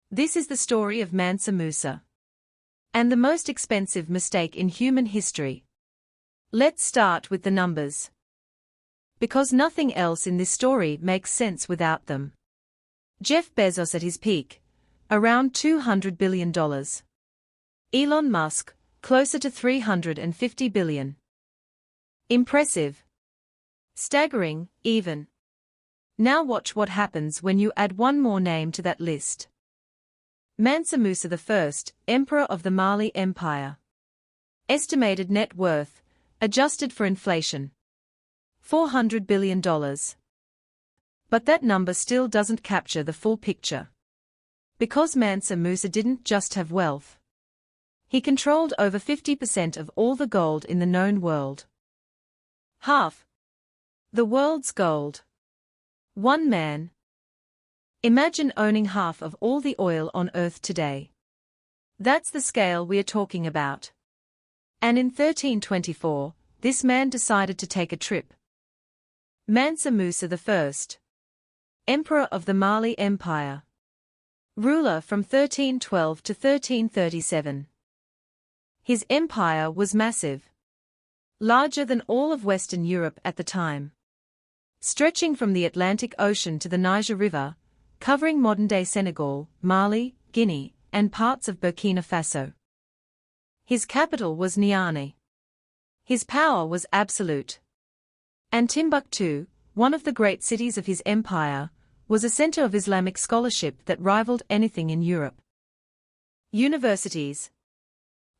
This is the story of Mansa Musa. And the most expensive mistake in human history. Let's start with the numbers. Because nothing else in this story makes sense without them. Jeff Bezos at his peak, around $200 billion. Elon Musk, closer to $350 billion. Impressive. Staggering, even. Now watch what happens when you add one more name to that list. Mansa Musa I, Emperor of the Mali Empire. Estimated net worth, adjusted for inflation. $400 billion. But that number still doesn't capture the full picture. Because Mansa Musa didn't just have wealth. He controlled over 50% of all the gold in the known world. Half the world's gold. One man. Imagine owning half of all the oil on Earth today. That's the scale we are talking about. And in 1324, this man decided to take a trip. Mansa Musa I, Emperor of the Mali Empire. Ruler from 1312 to 1337. His empire was massive. Larger than all of Western Europe at the time. Stretching from the Atlantic Ocean to the Niger River, covering modern-day Senegal, Mali, Guinea, and parts of Burkina Faso. His capital was Niamey. His power was absolute. And Timbuktu, one of the great cities of his empire, was a center of Islamic scholarship that rivaled anything in Europe. Universities.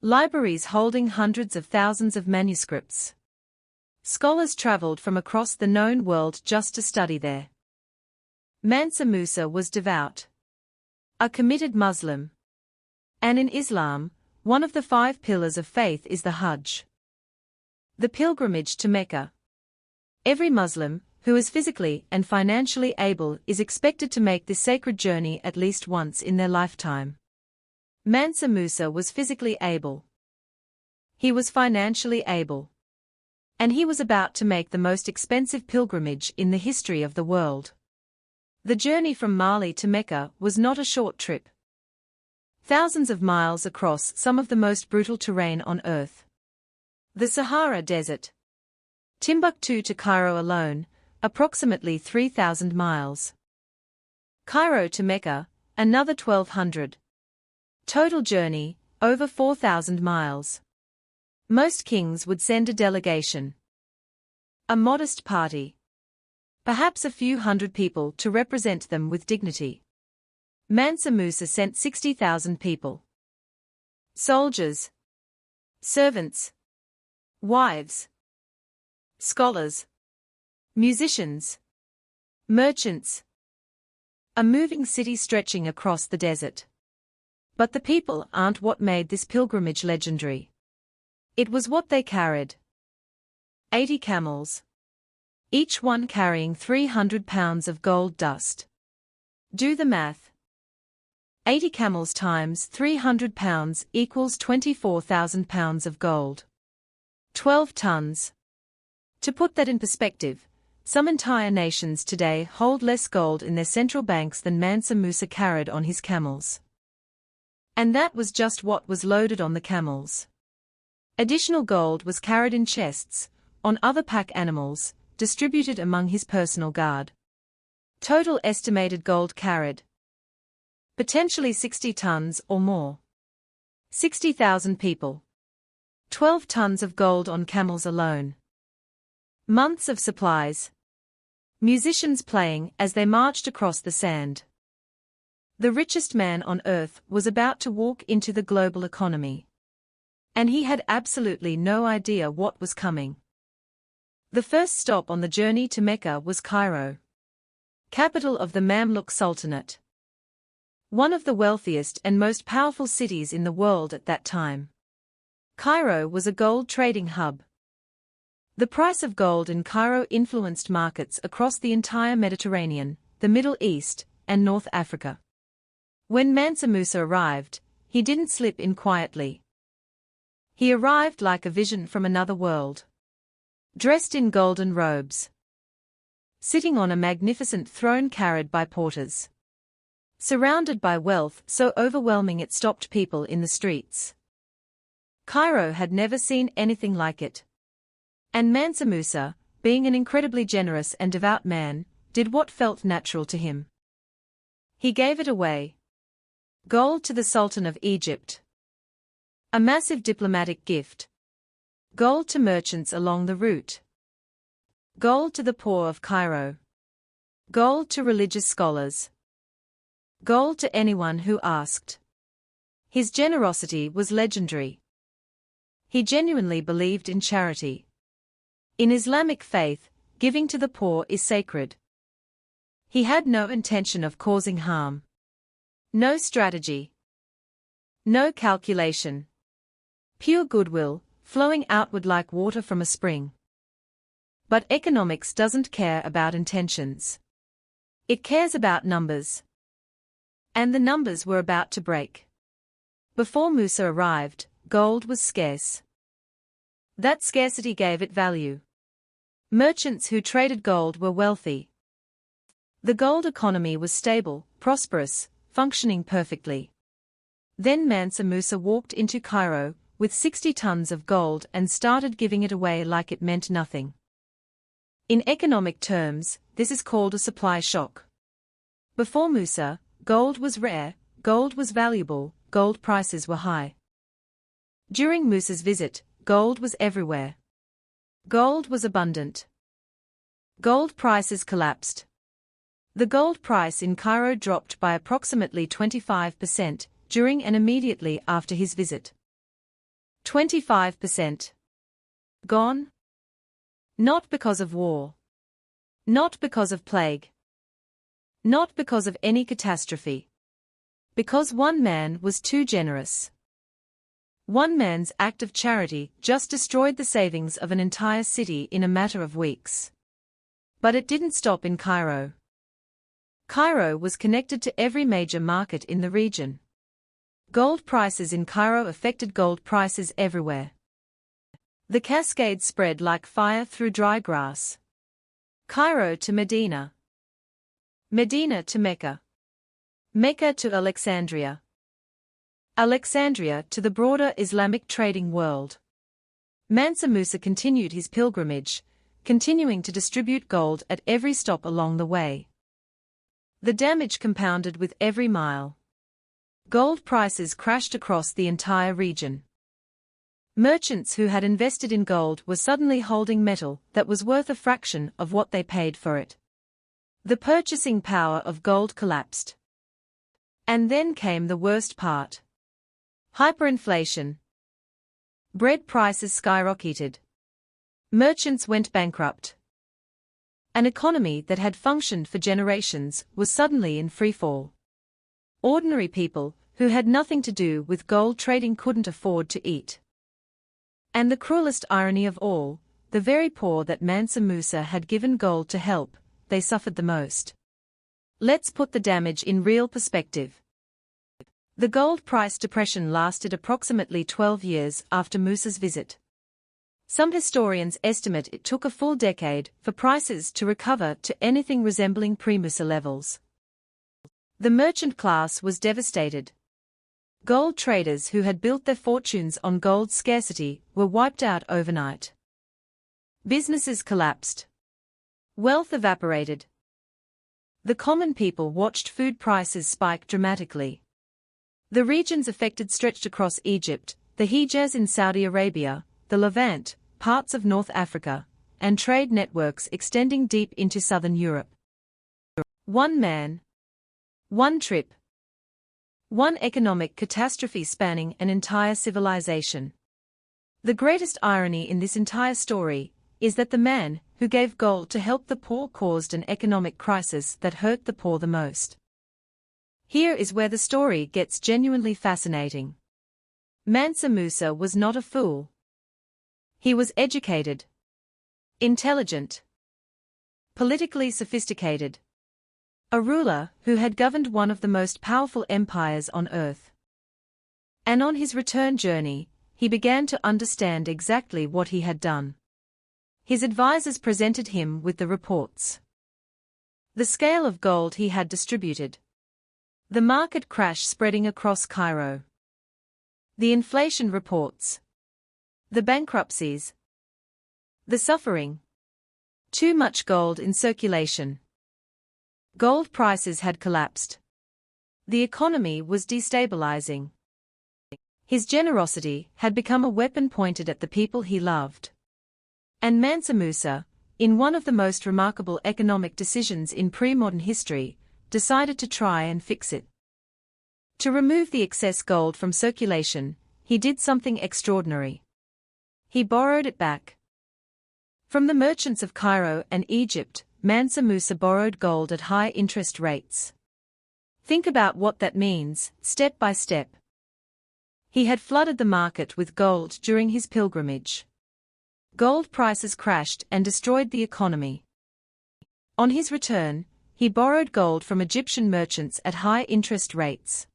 Libraries holding hundreds of thousands of manuscripts. Scholars traveled from across the known world just to study there. Mansa Musa was devout. A committed Muslim. And in Islam, one of the 5 pillars of faith is the Hajj. The pilgrimage to Mecca. Every Muslim, who is physically and financially able, is expected to make this sacred journey at least once in their lifetime. Mansa Musa was physically able. He was financially able. And he was about to make the most expensive pilgrimage in the history of the world. The journey from Mali to Mecca was not a short trip. Thousands of miles across some of the most brutal terrain on Earth. The Sahara Desert. Timbuktu to Cairo alone, approximately 3,000 miles. Cairo to Mecca, another 1,200. Total journey, over 4,000 miles. Most kings would send a delegation. A modest party. Perhaps a few hundred people to represent them with dignity. Mansa Musa sent 60,000 people. Soldiers. Servants. Wives. Scholars. Musicians. Merchants. A moving city stretching across the desert. But the people aren't what made this pilgrimage legendary. It was what they carried. 80 camels. Each one carrying 300 pounds of gold dust. Do the math. 80 camels times 300 pounds equals 24,000 pounds of gold. 12 tons. To put that in perspective, some entire nations today hold less gold in their central banks than Mansa Musa carried on his camels. And that was just what was loaded on the camels. Additional gold was carried in chests, on other pack animals, distributed among his personal guard. Total estimated gold carried. Potentially 60 tons or more. 60,000 people. 12 tons of gold on camels alone. Months of supplies. Musicians playing as they marched across the sand. The richest man on earth was about to walk into the global economy. And he had absolutely no idea what was coming. The first stop on the journey to Mecca was Cairo. Capital of the Mamluk Sultanate. One of the wealthiest and most powerful cities in the world at that time. Cairo was a gold trading hub. The price of gold in Cairo influenced markets across the entire Mediterranean, the Middle East, and North Africa. When Mansa Musa arrived, he didn't slip in quietly. He arrived like a vision from another world. Dressed in golden robes. Sitting on a magnificent throne carried by porters. surrounded by wealth so overwhelming it stopped people in the streets. Cairo had never seen anything like it. And Mansa Musa, being an incredibly generous and devout man, did what felt natural to him. He gave it away. Gold to the Sultan of Egypt. A massive diplomatic gift. Gold to merchants along the route. Gold to the poor of Cairo. Gold to religious scholars. Gold to anyone who asked. His generosity was legendary. He genuinely believed in charity. In Islamic faith, giving to the poor is sacred. He had no intention of causing harm. No strategy. No calculation. Pure goodwill, flowing outward like water from a spring. But economics doesn't care about intentions. It cares about numbers. And the numbers were about to break. Before Musa arrived, gold was scarce. That scarcity gave it value. Merchants who traded gold were wealthy. The gold economy was stable, prosperous, functioning perfectly. Then Mansa Musa walked into Cairo with 60 tons of gold and started giving it away like it meant nothing. In economic terms, this is called a supply shock. Before Musa, gold was rare, gold was valuable, gold prices were high. During Musa's visit, gold was everywhere. Gold was abundant. Gold prices collapsed. The gold price in Cairo dropped by approximately 25% during and immediately after his visit. 25%. Gone? Not because of war. Not because of plague. Not because of any catastrophe. Because one man was too generous. One man's act of charity just destroyed the savings of an entire city in a matter of weeks. But it didn't stop in Cairo. Cairo was connected to every major market in the region. Gold prices in Cairo affected gold prices everywhere. The cascade spread like fire through dry grass. Cairo to Medina. Medina to Mecca. Mecca to Alexandria. Alexandria to the broader Islamic trading world. Mansa Musa continued his pilgrimage, continuing to distribute gold at every stop along the way. The damage compounded with every mile. Gold prices crashed across the entire region. Merchants who had invested in gold were suddenly holding metal that was worth a fraction of what they paid for it. The purchasing power of gold collapsed. And then came the worst part. Hyperinflation. Bread prices skyrocketed. Merchants went bankrupt. An economy that had functioned for generations was suddenly in freefall. Ordinary people, who had nothing to do with gold trading, couldn't afford to eat. And the cruelest irony of all, the very poor that Mansa Musa had given gold to help, they suffered the most. Let's put the damage in real perspective. The gold price depression lasted approximately 12 years after Musa's visit. Some historians estimate it took a full decade for prices to recover to anything resembling pre-Musa levels. The merchant class was devastated. Gold traders who had built their fortunes on gold scarcity were wiped out overnight. Businesses collapsed. Wealth evaporated. The common people watched food prices spike dramatically. The regions affected stretched across Egypt, the Hejaz in Saudi Arabia, the Levant, parts of North Africa, and trade networks extending deep into southern Europe. One man. One trip. One economic catastrophe spanning an entire civilization. The greatest irony in this entire story is that the man who gave gold to help the poor caused an economic crisis that hurt the poor the most. Here is where the story gets genuinely fascinating. Mansa Musa was not a fool. He was educated, intelligent, politically sophisticated. A ruler who had governed one of the most powerful empires on earth. And on his return journey, he began to understand exactly what he had done. His advisors presented him with the reports. The scale of gold he had distributed. The market crash spreading across Cairo. The inflation reports. The bankruptcies. The suffering. Too much gold in circulation. Gold prices had collapsed. The economy was destabilizing. His generosity had become a weapon pointed at the people he loved. And Mansa Musa, in one of the most remarkable economic decisions in pre-modern history, decided to try and fix it. To remove the excess gold from circulation, he did something extraordinary. He borrowed it back. From the merchants of Cairo and Egypt, Mansa Musa borrowed gold at high interest rates. Think about what that means, step by step. He had flooded the market with gold during his pilgrimage. Gold prices crashed and destroyed the economy. On his return, he borrowed gold from Egyptian merchants at high interest rates.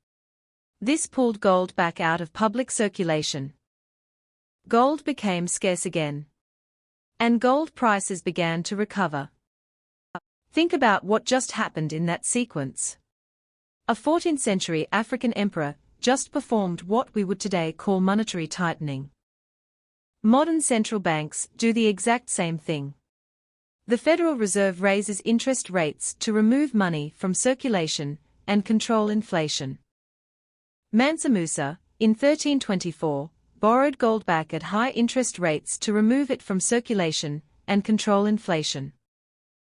This pulled gold back out of public circulation. Gold became scarce again. And gold prices began to recover. Think about what just happened in that sequence. A 14th-century African emperor just performed what we would today call monetary tightening. Modern central banks do the exact same thing. The Federal Reserve raises interest rates to remove money from circulation and control inflation. Mansa Musa, in 1324, borrowed gold back at high interest rates to remove it from circulation and control inflation.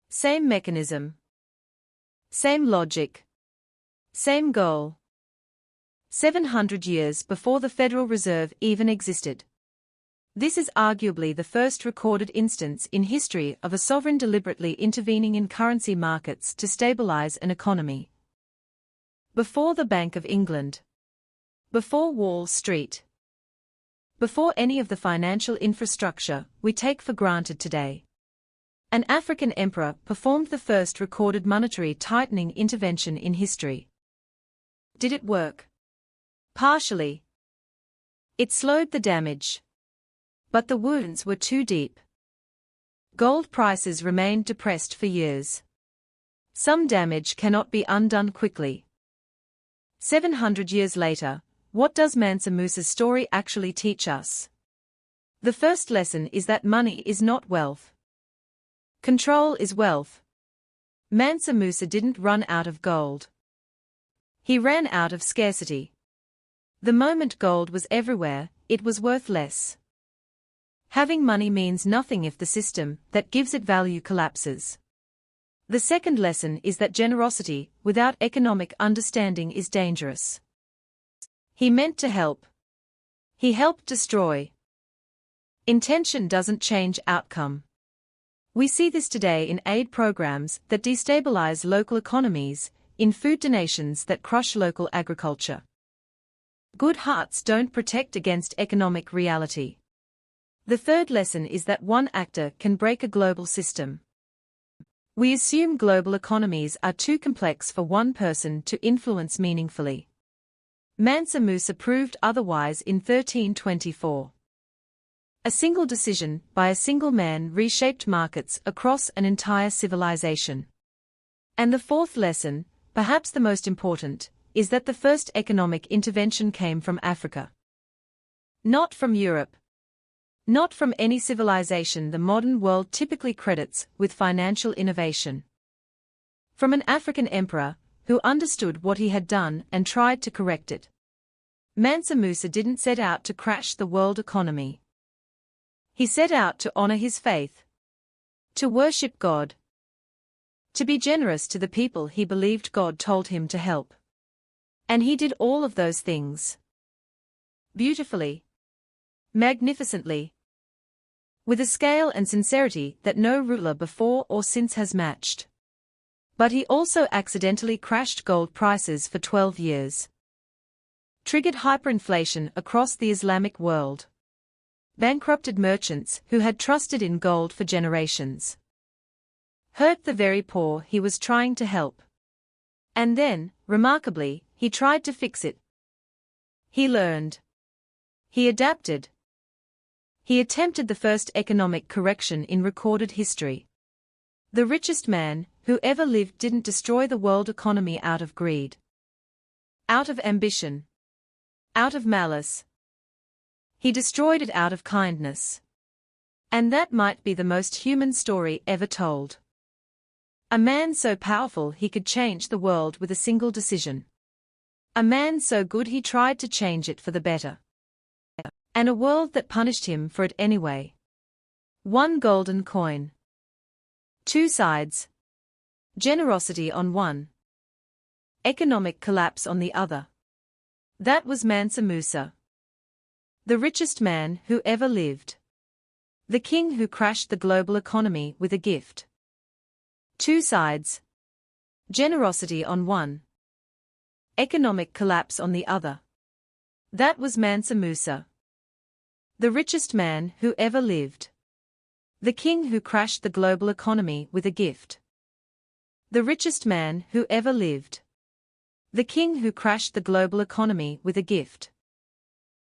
Same mechanism. Same logic. Same goal. 700 years before the Federal Reserve even existed. This is arguably the first recorded instance in history of a sovereign deliberately intervening in currency markets to stabilize an economy. Before the Bank of England. Before Wall Street. Before any of the financial infrastructure we take for granted today. An African emperor performed the first recorded monetary tightening intervention in history. Did it work? Partially. It slowed the damage. But the wounds were too deep. Gold prices remained depressed for years. Some damage cannot be undone quickly. 700 years later, what does Mansa Musa's story actually teach us? The first lesson is that money is not wealth. Control is wealth. Mansa Musa didn't run out of gold. He ran out of scarcity. The moment gold was everywhere, it was worth less. Having money means nothing if the system that gives it value collapses. The second lesson is that generosity without economic understanding is dangerous. He meant to help. He helped destroy. Intention doesn't change outcome. We see this today in aid programs that destabilize local economies, in food donations that crush local agriculture. Good hearts don't protect against economic reality. The third lesson is that one actor can break a global system. We assume global economies are too complex for one person to influence meaningfully. Mansa Musa proved otherwise in 1324. A single decision by a single man reshaped markets across an entire civilization. And the fourth lesson, perhaps the most important, is that the first economic intervention came from Africa. Not from Europe. Not from any civilization the modern world typically credits with financial innovation. From an African emperor, who understood what he had done and tried to correct it. Mansa Musa didn't set out to crash the world economy. He set out to honor his faith. To worship God. To be generous to the people he believed God told him to help. And he did all of those things. Beautifully. Magnificently. With a scale and sincerity that no ruler before or since has matched. But he also accidentally crashed gold prices for 12 years. Triggered hyperinflation across the Islamic world. Bankrupted merchants who had trusted in gold for generations. Hurt the very poor he was trying to help. And then, remarkably, he tried to fix it. He learned. He adapted. He attempted the first economic correction in recorded history. The richest man who ever lived didn't destroy the world economy out of greed. Out of ambition. Out of malice. He destroyed it out of kindness. And that might be the most human story ever told. A man so powerful he could change the world with a single decision. A man so good he tried to change it for the better. And a world that punished him for it anyway. One golden coin. Two sides. Generosity on one. Economic collapse on the other. That was Mansa Musa. The richest man who ever lived. The king who crashed the global economy with a gift. Two sides. Generosity on one. Economic collapse on the other. That was Mansa Musa. The richest man who ever lived. The king who crashed the global economy with a gift. The richest man who ever lived. The king who crashed the global economy with a gift.